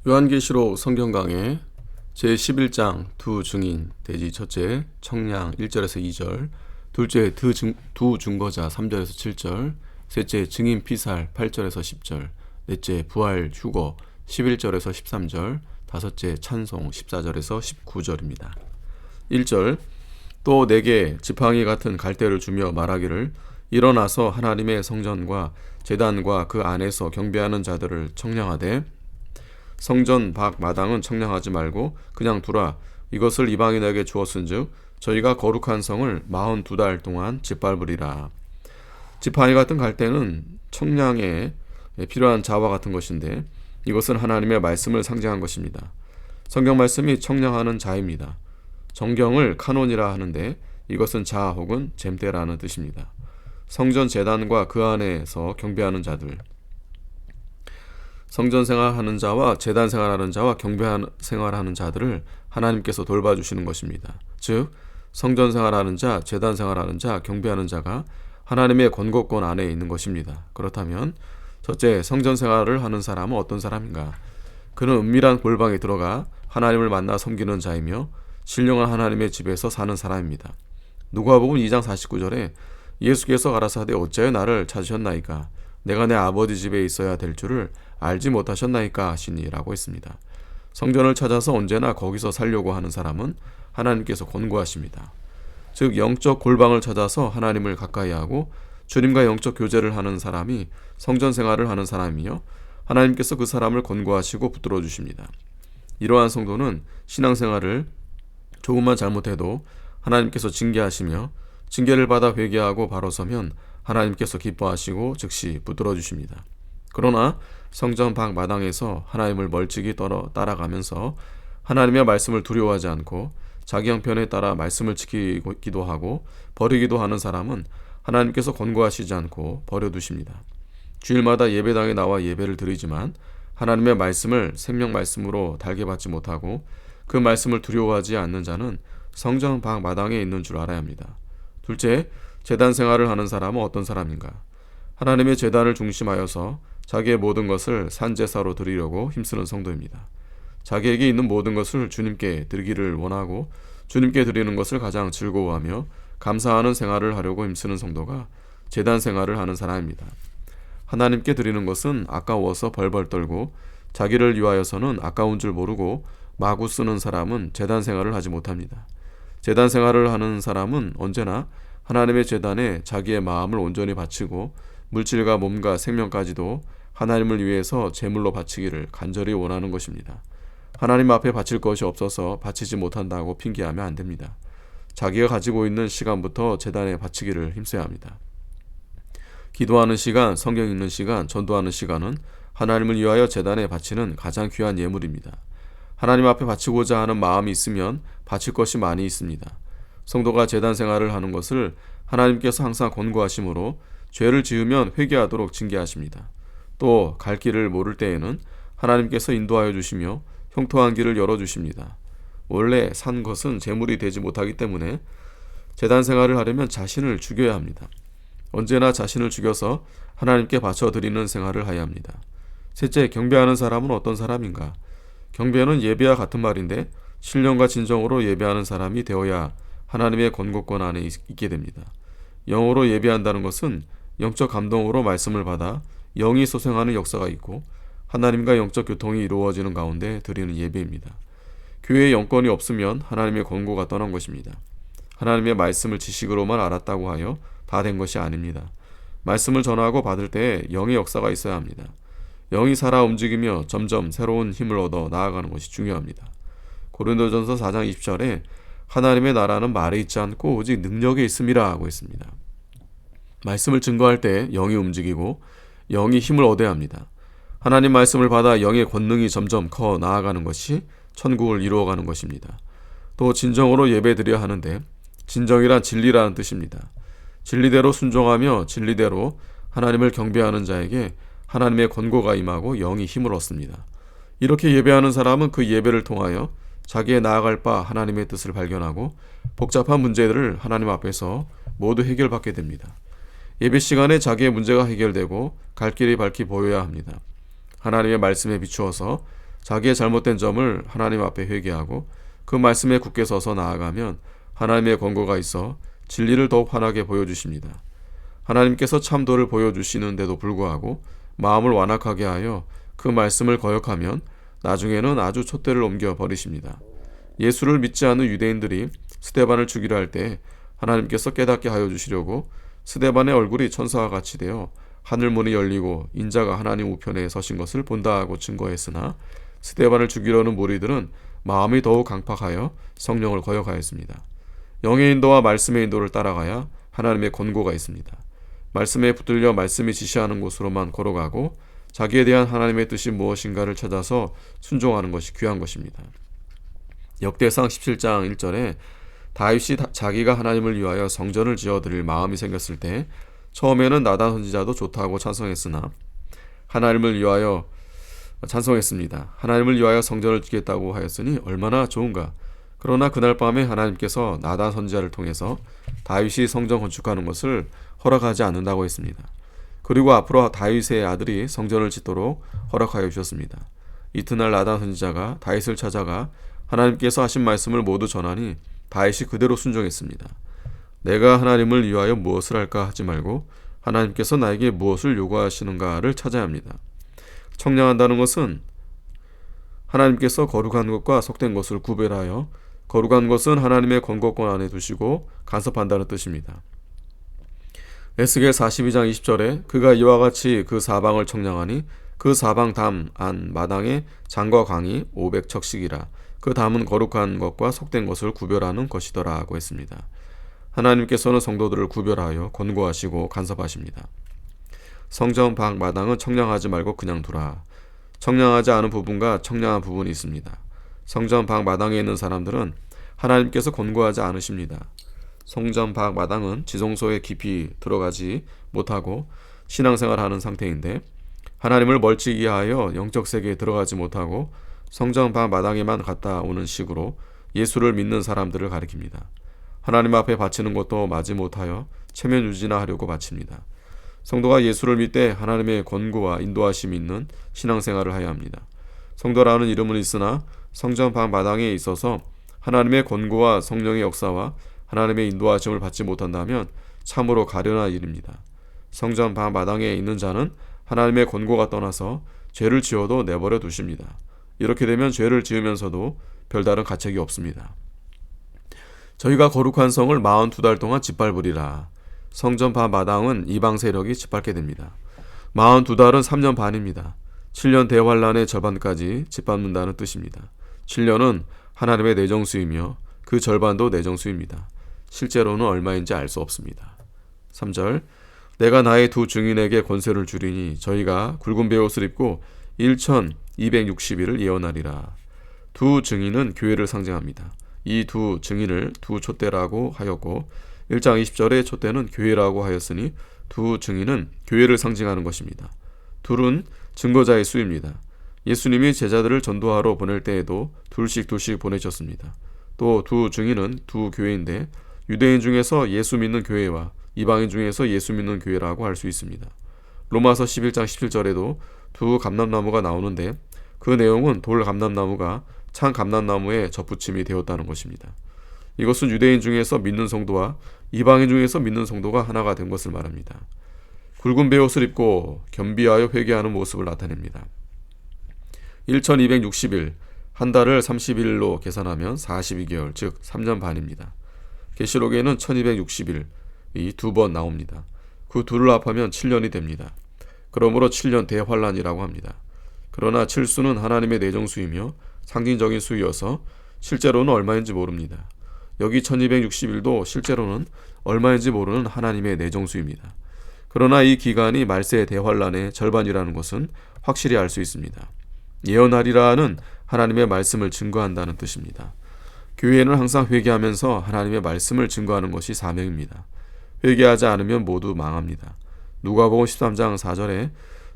요한계시록 성경 강해 제11장 두 증인 대지 첫째 청량 1절에서 2절, 둘째 두 증거자 3절에서 7절, 셋째 증인 피살 8절에서 10절, 넷째 부활 휴거 11절에서 13절, 다섯째 찬송 14절에서 19절입니다. 1절 또 내게 지팡이 같은 갈대를 주며 말하기를 일어나서 하나님의 성전과 제단과 그 안에서 경배하는 자들을 청량하되 성전 밖 마당은 청량하지 말고 그냥 두라. 이것을 이방인에게 주었은즉 저희가 거룩한 성을 42달 동안 짓밟으리라. 지팡이 같은 갈대는 청량에 필요한 자와 같은 것인데 이것은 하나님의 말씀을 상징한 것입니다. 성경 말씀이 청량하는 자입니다. 정경을 카논이라 하는데 이것은 자 혹은 잼대라는 뜻입니다. 성전 제단과 그 안에서 경배하는 자들, 성전 생활하는 자와 제단 생활하는 자와 경배 생활하는 자들을 하나님께서 돌봐주시는 것입니다. 즉 성전 생활하는 자, 제단 생활하는 자, 경배하는 자가 하나님의 권고권 안에 있는 것입니다. 그렇다면 첫째, 성전 생활을 하는 사람은 어떤 사람인가? 그는 은밀한 골방에 들어가 하나님을 만나 섬기는 자이며 신령한 하나님의 집에서 사는 사람입니다. 누가복음 2장 49절에 예수께서 가라사대 어찌하여 나를 찾으셨나이까? 내가 내 아버지 집에 있어야 될 줄을 알지 못하셨나이까 하시니라고 했습니다. 성전을 찾아서 언제나 거기서 살려고 하는 사람은 하나님께서 권고하십니다. 즉 영적 골방을 찾아서 하나님을 가까이 하고 주님과 영적 교제를 하는 사람이 성전 생활을 하는 사람이며 하나님께서 그 사람을 권고하시고 붙들어 주십니다. 이러한 성도는 신앙생활을 조금만 잘못해도 하나님께서 징계하시며 징계를 받아 회개하고 바로 서면 하나님께서 기뻐하시고 즉시 붙들어 주십니다. 그러나 성전 밖 마당에서 하나님을 멀찍이 따라가면서 하나님의 말씀을 두려워하지 않고 자기 형편에 따라 말씀을 지키기도 하고 버리기도 하는 사람은 하나님께서 권고하시지 않고 버려두십니다. 주일마다 예배당에 나와 예배를 드리지만 하나님의 말씀을 생명 말씀으로 달게 받지 못하고 그 말씀을 두려워하지 않는 자는 성전 밖 마당에 있는 줄 알아야 합니다. 둘째, 제단 생활을 하는 사람은 어떤 사람인가? 하나님의 제단을 중심하여서 자기의 모든 것을 산제사로 드리려고 힘쓰는 성도입니다. 자기에게 있는 모든 것을 주님께 드리기를 원하고 주님께 드리는 것을 가장 즐거워하며 감사하는 생활을 하려고 힘쓰는 성도가 제단 생활을 하는 사람입니다. 하나님께 드리는 것은 아까워서 벌벌 떨고 자기를 위하여서는 아까운 줄 모르고 마구 쓰는 사람은 제단 생활을 하지 못합니다. 제단 생활을 하는 사람은 언제나 하나님의 제단에 자기의 마음을 온전히 바치고 물질과 몸과 생명까지도 하나님을 위해서 제물로 바치기를 간절히 원하는 것입니다. 하나님 앞에 바칠 것이 없어서 바치지 못한다고 핑계하면 안 됩니다. 자기가 가지고 있는 시간부터 제단에 바치기를 힘써야 합니다. 기도하는 시간, 성경 읽는 시간, 전도하는 시간은 하나님을 위하여 제단에 바치는 가장 귀한 예물입니다. 하나님 앞에 바치고자 하는 마음이 있으면 바칠 것이 많이 있습니다. 성도가 제단 생활을 하는 것을 하나님께서 항상 권고하시므로 죄를 지으면 회개하도록 징계하십니다. 또 갈 길을 모를 때에는 하나님께서 인도하여 주시며 형통한 길을 열어주십니다. 원래 산 것은 재물이 되지 못하기 때문에 제단 생활을 하려면 자신을 죽여야 합니다. 언제나 자신을 죽여서 하나님께 바쳐드리는 생활을 해야 합니다. 셋째, 경배하는 사람은 어떤 사람인가? 경배는 예배와 같은 말인데 신령과 진정으로 예배하는 사람이 되어야 하나님의 권고권 안에 있게 됩니다. 영으로 예배한다는 것은 영적 감동으로 말씀을 받아 영이 소생하는 역사가 있고 하나님과 영적 교통이 이루어지는 가운데 드리는 예배입니다. 교회에 영권이 없으면 하나님의 권고가 떠난 것입니다. 하나님의 말씀을 지식으로만 알았다고 하여 다 된 것이 아닙니다. 말씀을 전하고 받을 때에 영의 역사가 있어야 합니다. 영이 살아 움직이며 점점 새로운 힘을 얻어 나아가는 것이 중요합니다. 고린도전서 4장 20절에 하나님의 나라는 말에 있지 않고 오직 능력에 있음이라 하고 있습니다. 말씀을 증거할 때 영이 움직이고 영이 힘을 얻어야 합니다. 하나님 말씀을 받아 영의 권능이 점점 커 나아가는 것이 천국을 이루어가는 것입니다. 또 진정으로 예배드려야 하는데 진정이란 진리라는 뜻입니다. 진리대로 순종하며 진리대로 하나님을 경배하는 자에게 하나님의 권고가 임하고 영이 힘을 얻습니다. 이렇게 예배하는 사람은 그 예배를 통하여 자기의 나아갈 바 하나님의 뜻을 발견하고 복잡한 문제들을 하나님 앞에서 모두 해결받게 됩니다. 예배 시간에 자기의 문제가 해결되고 갈 길이 밝게 보여야 합니다. 하나님의 말씀에 비추어서 자기의 잘못된 점을 하나님 앞에 회개하고 그 말씀에 굳게 서서 나아가면 하나님의 권고가 있어 진리를 더욱 환하게 보여주십니다. 하나님께서 참도를 보여주시는데도 불구하고 마음을 완악하게 하여 그 말씀을 거역하면 나중에는 아주 촛대를 옮겨 버리십니다. 예수를 믿지 않는 유대인들이 스데반을 죽이려 할 때 하나님께서 깨닫게 하여 주시려고 스데반의 얼굴이 천사와 같이 되어 하늘문이 열리고 인자가 하나님 우편에 서신 것을 본다고 증거했으나 스데반을 죽이려는 무리들은 마음이 더욱 강팍하여 성령을 거역하였습니다. 영의 인도와 말씀의 인도를 따라가야 하나님의 권고가 있습니다. 말씀에 붙들려 말씀이 지시하는 곳으로만 걸어가고 자기에 대한 하나님의 뜻이 무엇인가를 찾아서 순종하는 것이 귀한 것입니다. 역대상 17장 1절에 다윗이 자기가 하나님을 위하여 성전을 지어드릴 마음이 생겼을 때 처음에는 나단 선지자도 좋다고 찬성했으나 하나님을 위하여 찬성했습니다. 하나님을 위하여 성전을 짓겠다고 하였으니 얼마나 좋은가. 그러나 그날 밤에 하나님께서 나단 선지자를 통해서 다윗이 성전 건축하는 것을 허락하지 않는다고 했습니다. 그리고 앞으로 다윗의 아들이 성전을 짓도록 허락하여 주셨습니다. 이튿날 나단 선지자가 다윗을 찾아가 하나님께서 하신 말씀을 모두 전하니 다윗이 그대로 순종했습니다. 내가 하나님을 위하여 무엇을 할까 하지 말고 하나님께서 나에게 무엇을 요구하시는가를 찾아야 합니다. 청량한다는 것은 하나님께서 거룩한 것과 속된 것을 구별하여 거룩한 것은 하나님의 권고권 안에 두시고 간섭한다는 뜻입니다. 에스겔 42장 20절에 그가 이와 같이 그 사방을 청량하니 그 사방 담 안 마당에 장과 광이 500척씩이라 그 담은 거룩한 것과 속된 것을 구별하는 것이더라 하고 했습니다. 하나님께서는 성도들을 구별하여 권고하시고 간섭하십니다. 성전 밖 마당은 청량하지 말고 그냥 두라. 청량하지 않은 부분과 청량한 부분이 있습니다. 성전 밖 마당에 있는 사람들은 하나님께서 권고하지 않으십니다. 성전 밖 마당은 지성소에 깊이 들어가지 못하고 신앙생활하는 상태인데 하나님을 멀찍이 하여 영적 세계에 들어가지 못하고 성전 밖 마당에만 갔다 오는 식으로 예수를 믿는 사람들을 가리킵니다. 하나님 앞에 바치는 것도 마지 못하여 체면 유지나 하려고 바칩니다. 성도가 예수를 믿되 하나님의 권고와 인도하심이 있는 신앙생활을 해야 합니다. 성도라는 이름은 있으나 성전 밖 마당에 있어서 하나님의 권고와 성령의 역사와 하나님의 인도하심을 받지 못한다면 참으로 가련한 일입니다. 성전 밖 마당에 있는 자는 하나님의 권고가 떠나서 죄를 지어도 내버려 두십니다. 이렇게 되면 죄를 지으면서도 별다른 가책이 없습니다. 저희가 거룩한 성을 42달 동안 짓밟으리라. 성전 밖 마당은 이방 세력이 짓밟게 됩니다. 42달은 3년 반입니다. 7년 대환란의 절반까지 짓밟는다는 뜻입니다. 7년은 하나님의 내정수이며 그 절반도 내정수입니다. 실제로는 얼마인지 알 수 없습니다. 3절 내가 나의 두 증인에게 권세를 주리니 저희가 굵은 베옷을 입고 1260일을 예언하리라. 두 증인은 교회를 상징합니다. 이 두 증인을 두 촛대라고 하였고 1장 20절의 촛대는 교회라고 하였으니 두 증인은 교회를 상징하는 것입니다. 둘은 증거자의 수입니다. 예수님이 제자들을 전도하러 보낼 때에도 둘씩 보내셨습니다. 또 두 증인은 두 교회인데 유대인 중에서 예수 믿는 교회와 이방인 중에서 예수 믿는 교회라고 할 수 있습니다. 로마서 11장 17절에도 두 감람나무가 나오는데 그 내용은 돌 감람나무가 참 감람나무에 접붙임이 되었다는 것입니다. 이것은 유대인 중에서 믿는 성도와 이방인 중에서 믿는 성도가 하나가 된 것을 말합니다. 굵은 베옷을 입고 겸비하여 회개하는 모습을 나타냅니다. 1260일, 한 달을 30일로 계산하면 42개월, 즉 3년 반입니다. 계시록에는 1260일, 이 두 번 나옵니다. 그 둘을 합하면 7년이 됩니다. 그러므로 7년 대환란이라고 합니다. 그러나 7수는 하나님의 내정수이며 상징적인 수이어서 실제로는 얼마인지 모릅니다. 여기 1260일도 실제로는 얼마인지 모르는 하나님의 내정수입니다. 그러나 이 기간이 말세의 대환란의 절반이라는 것은 확실히 알 수 있습니다. 예언하리라는 하나님의 말씀을 증거한다는 뜻입니다. 교회는 항상 회개하면서 하나님의 말씀을 증거하는 것이 사명입니다. 회개하지 않으면 모두 망합니다. 누가복음 13장 4절에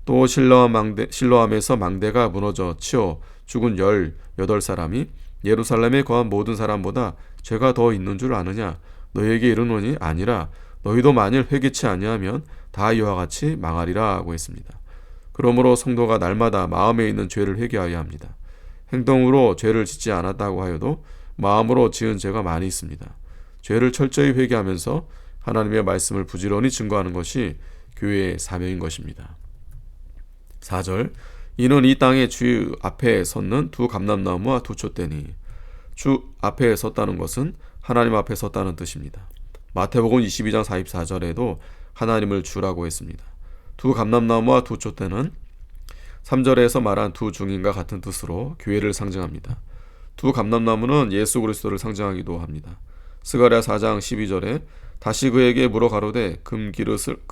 또 실로암에서 망대가 무너져 치어 죽은 18사람이 예루살렘에 거한 모든 사람보다 죄가 더 있는 줄 아느냐? 너희에게 이르노니 아니라 너희도 만일 회개치 아니하면 다 이와 같이 망하리라 하고 했습니다. 그러므로 성도가 날마다 마음에 있는 죄를 회개하여야 합니다. 행동으로 죄를 짓지 않았다고 하여도 마음으로 지은 죄가 많이 있습니다. 죄를 철저히 회개하면서 하나님의 말씀을 부지런히 증거하는 것이 교회의 사명인 것입니다. 4절, 이는 이 땅의 주 앞에 섰는 두 감람나무와 두 촛대니. 주 앞에 섰다는 것은 하나님 앞에 섰다는 뜻입니다. 마태복음 22장 44절에도 하나님을 주라고 했습니다. 두 감람나무와 두 촛대는 3절에서 말한 두 증인과 같은 뜻으로 교회를 상징합니다. 두 감람나무는 예수 그리스도를 상징하기도 합니다. 스가랴 4장 12절에 다시 그에게 물어 가로되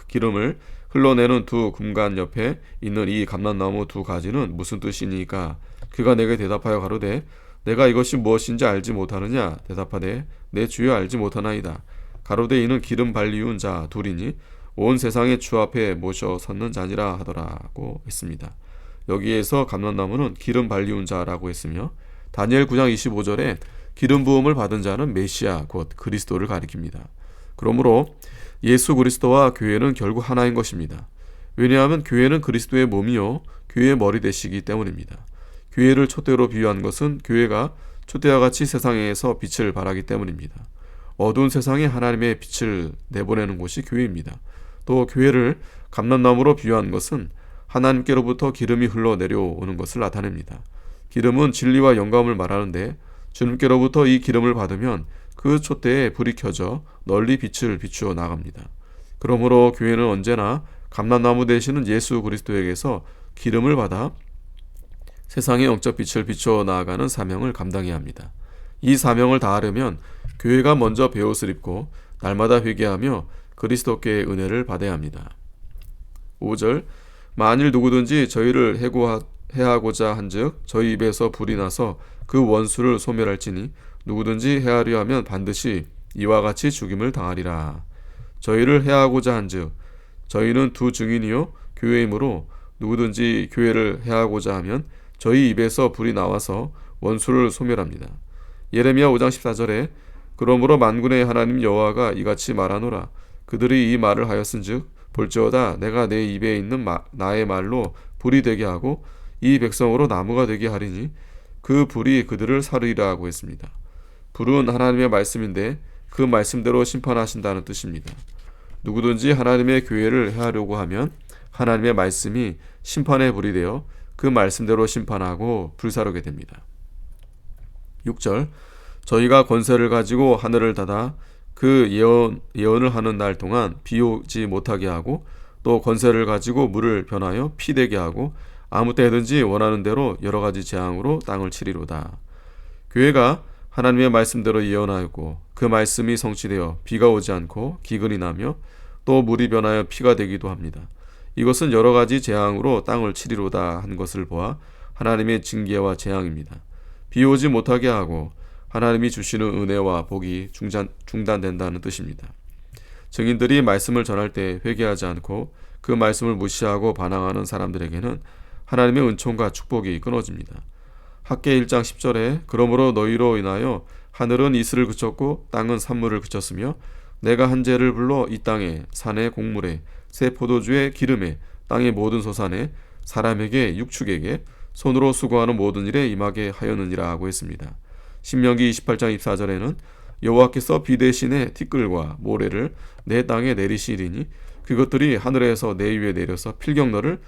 기름을 흘러내는 두 금관 옆에 있는 이 감람나무 두 가지는 무슨 뜻이니까? 그가 내게 대답하여 가로되 내가 이것이 무엇인지 알지 못하느냐? 대답하되 내 주여 알지 못하나이다. 가로되 이는 기름 발리운 자 둘이니 온 세상의 주 앞에 모셔 섰는 자니라 하더라고 했습니다. 여기에서 감람나무는 기름 발리운 자라고 했으며 다니엘 9장 25절에 기름 부음을 받은 자는 메시아 곧 그리스도를 가리킵니다. 그러므로 예수 그리스도와 교회는 결국 하나인 것입니다. 왜냐하면 교회는 그리스도의 몸이요 교회의 머리 되시기 때문입니다. 교회를 촛대로 비유한 것은 교회가 촛대와 같이 세상에서 빛을 발하기 때문입니다. 어두운 세상에 하나님의 빛을 내보내는 곳이 교회입니다. 또 교회를 감람나무로 비유한 것은 하나님께로부터 기름이 흘러 내려오는 것을 나타냅니다. 기름은 진리와 영감을 말하는데 주님께로부터 이 기름을 받으면 그 촛대에 불이 켜져 널리 빛을 비추어 나갑니다. 그러므로 교회는 언제나 감람나무 되시는 예수 그리스도에게서 기름을 받아 세상의 영적 빛을 비추어 나아가는 사명을 감당해야 합니다. 이 사명을 다하려면 교회가 먼저 베옷을 입고 날마다 회개하며 그리스도께의 은혜를 받아야 합니다. 5절, 만일 누구든지 저희를 해하고자 한즉 저희 입에서 불이 나서 그 원수를 소멸할지니 누구든지 해하려 하면 반드시 이와 같이 죽임을 당하리라. 저희를 해하고자 한즉 저희는 두 증인이요 교회이므로 누구든지 교회를 해하고자 하면 저희 입에서 불이 나와서 원수를 소멸합니다. 예레미야 5장 14절에 그러므로 만군의 하나님 여호와가 이같이 말하노라. 그들이 이 말을 하였은즉 볼지어다 내가 내 입에 있는 나의 말로 불이 되게 하고 이 백성으로 나무가 되게 하리니 그 불이 그들을 사르리라 하고 했습니다. 불은 하나님의 말씀인데 그 말씀대로 심판하신다는 뜻입니다. 누구든지 하나님의 교회를 해하려고 하면 하나님의 말씀이 심판의 불이 되어 그 말씀대로 심판하고 불사르게 됩니다. 6절, 저희가 권세를 가지고 하늘을 닫아 그 예언을 하는 날 동안 비 오지 못하게 하고 또 권세를 가지고 물을 변하여 피 되게 하고 아무 때든지 원하는 대로 여러 가지 재앙으로 땅을 치리로다. 교회가 하나님의 말씀대로 예언하였고 그 말씀이 성취되어 비가 오지 않고 기근이 나며 또 물이 변하여 피가 되기도 합니다. 이것은 여러 가지 재앙으로 땅을 치리로다 한 것을 보아 하나님의 징계와 재앙입니다. 비 오지 못하게 하고 하나님이 주시는 은혜와 복이 중단된다는 뜻입니다. 증인들이 말씀을 전할 때 회개하지 않고 그 말씀을 무시하고 반항하는 사람들에게는 하나님의 은총과 축복이 끊어집니다. 학개 1장 10절에 그러므로 너희로 인하여 하늘은 이슬을 그쳤고 땅은 산물을 그쳤으며 내가 한 재를 불러 이 땅에 산에 곡물에 새 포도주에 기름에 땅의 모든 소산에 사람에게 육축에게 손으로 수고하는 모든 일에 임하게 하였느니라 하고 했습니다. 신명기 28장 24절에는 여호와께서 비 대신에 티끌과 모래를 내 땅에 내리시리니 그것들이 하늘에서 내 위에 내려서 필경너를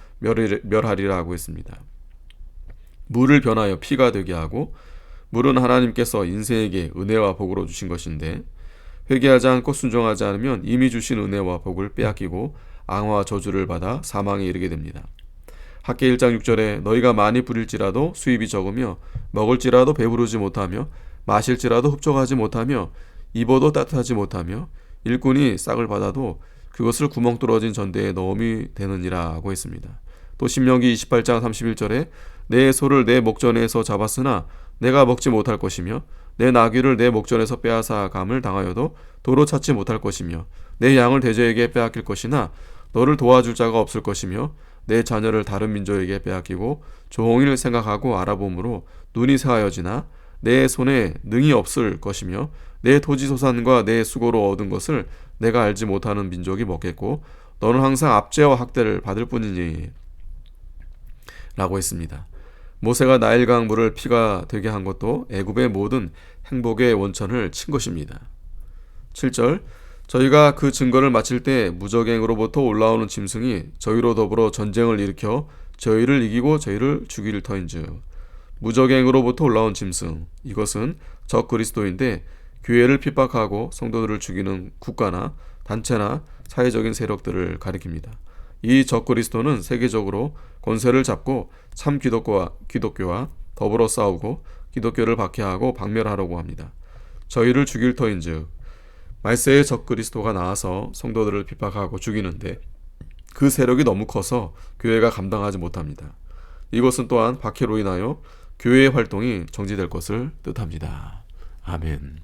멸하리라 하고 했습니다. 물을 변하여 피가 되게 하고 물은 하나님께서 인생에게 은혜와 복으로 주신 것인데 회개하지 않고 순종하지 않으면 이미 주신 은혜와 복을 빼앗기고 앙화와 저주를 받아 사망에 이르게 됩니다. 학개 1장 6절에 너희가 많이 부릴지라도 수입이 적으며 먹을지라도 배부르지 못하며 마실지라도 흡족하지 못하며 입어도 따뜻하지 못하며 일꾼이 싹을 받아도 그것을 구멍 뚫어진 전대에 넣음이 되느니라 하고 했습니다. 또 신명기 28장 31절에 내 소를 내 목전에서 잡았으나 내가 먹지 못할 것이며 내 나귀를 내 목전에서 빼앗아 감을 당하여도 도로 찾지 못할 것이며 내 양을 대저에게 빼앗길 것이나 너를 도와줄 자가 없을 것이며 내 자녀를 다른 민족에게 빼앗기고 종일 생각하고 알아봄으로 눈이 새하여지나 내 손에 능이 없을 것이며 내 토지소산과 내 수고로 얻은 것을 내가 알지 못하는 민족이 먹겠고 너는 항상 압제와 학대를 받을 뿐이니 라고 했습니다. 모세가 나일강 물을 피가 되게 한 것도 애굽의 모든 행복의 원천을 친 것입니다. 7절 저희가 그 증거를 마칠 때 무적행으로부터 올라오는 짐승이 저희로 더불어 전쟁을 일으켜 저희를 이기고 저희를 죽일 터인즉. 무적행으로부터 올라온 짐승, 이것은 적 그리스도인데 교회를 핍박하고 성도들을 죽이는 국가나 단체나 사회적인 세력들을 가리킵니다. 이 적 그리스도는 세계적으로 권세를 잡고 참 기독교와 더불어 싸우고 기독교를 박해하고 박멸하려고 합니다. 저희를 죽일 터인즉 말세의 적 그리스도가 나와서 성도들을 핍박하고 죽이는데 그 세력이 너무 커서 교회가 감당하지 못합니다. 이것은 또한 박해로 인하여 교회의 활동이 정지될 것을 뜻합니다. 아멘.